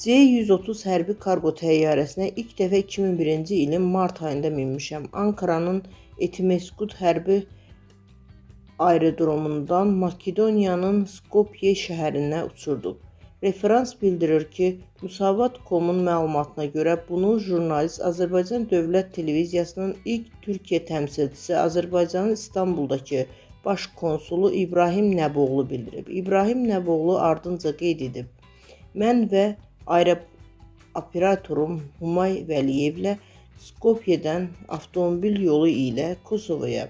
C-130 hərbi kargo təyyarəsinə ilk dəfə 2001-ci ilin mart ayında minmişəm. Ankaranın Etimeskut hərbi aerodromundan Makedoniyanın Skopye şəhərinə uçurduq. Referans bildirir ki, Müsavat.com-un məlumatına görə bunu jurnalist Azərbaycan Dövlət Televiziyasının ilk Türkiyə təmsilçisi Azərbaycanın İstanbuldakı baş konsulu İbrahim Nəboğlu bildirib. İbrahim Nəboğlu ardınca qeyd edib, mən və operatorum Humay Vəliyevlə Skopyədən avtomobil yolu ilə Kosovaya,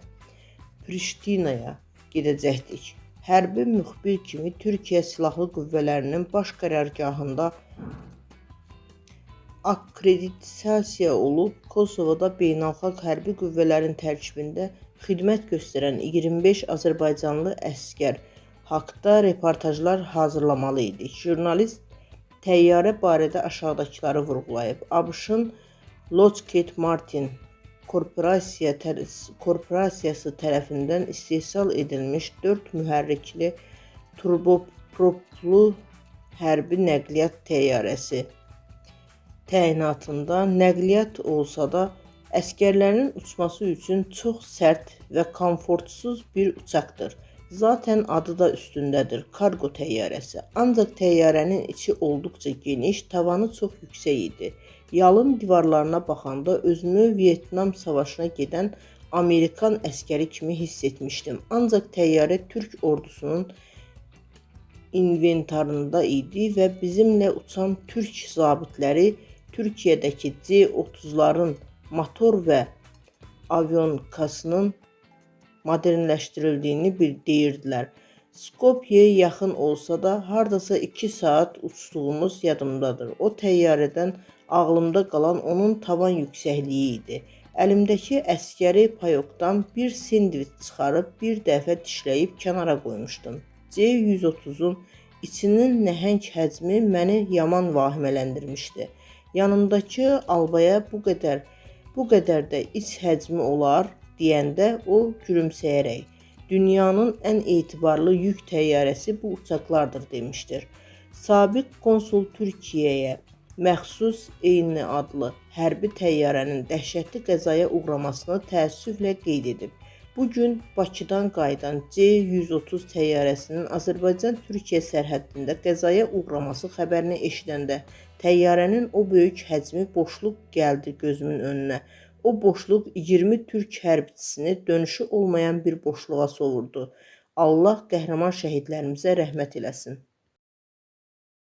Priştinaya gedəcəkdik. Hərbi müxbir kimi Türkiyə Silahlı Qüvvələrinin baş qərargahında akkreditasiya olub, Kosovoda beynəlxalq hərbi qüvvələrin tərkibində xidmət göstərən 25 azərbaycanlı əskər haqda reportajlar hazırlamalı idik. Jurnalist təyyarə barədə aşağıdakıları vurğulayıb. ABC-ın Lockheed Martin korporasiyası tərəfindən istehsal edilmiş 4 mühərrikli turboproplu hərbi nəqliyyat təyyarəsi təyinatında nəqliyyat olsa da, əskərlərin uçması üçün çox sərt və komfortsuz bir uçaqdır. Zaten adı da üstündədir, kargo təyyarəsi. Ancaq təyyarənin içi olduqca geniş, tavanı çox yüksək idi. Yalın divarlarına baxanda özümü Vyetnam savaşına gedən Amerikan əskəri kimi hiss etmişdim. Ancaq təyyarə Türk ordusunun inventarında idi və bizimlə uçan Türk zabitləri Türkiyədəki C-30'ların motor və avionikasının modernləşdirildiyini deyirdilər. Skopyəyə yaxın olsa da, hardasa 2 saat uçduğumuz yadımdadır. O təyyarədən ağlımda qalan onun tavan yüksəkliyi idi. Əlimdəki əskəri payokdan bir sendviç çıxarıb bir dəfə dişləyib kənara qoymuşdum. C-130'un içinin nəhəng həcmi məni yaman vahimələndirmişdi. Yanımdakı albaya bu qədər də iç həcmi olar deyəndə o gülümsəyərək, dünyanın ən etibarlı yük təyyarəsi bu uçaqlardır demişdir. Sabiq konsul Türkiyəyə məxsus eyni adlı hərbi təyyarənin dəhşətli qəzaya uğramasını təəssüflə qeyd edib. Bugün Bakıdan qayıdan C-130 təyyarəsinin Azərbaycan-Türkiyə sərhəddində qəzaya uğraması xəbərini eşidəndə təyyarənin o böyük həcmi boşluq gəldi gözümün önünə. O boşluq 20 Türk hərbiçisini dönüşü olmayan bir boşluğa sovurdu. Allah qəhrəman şəhidlərimizə rəhmət eləsin.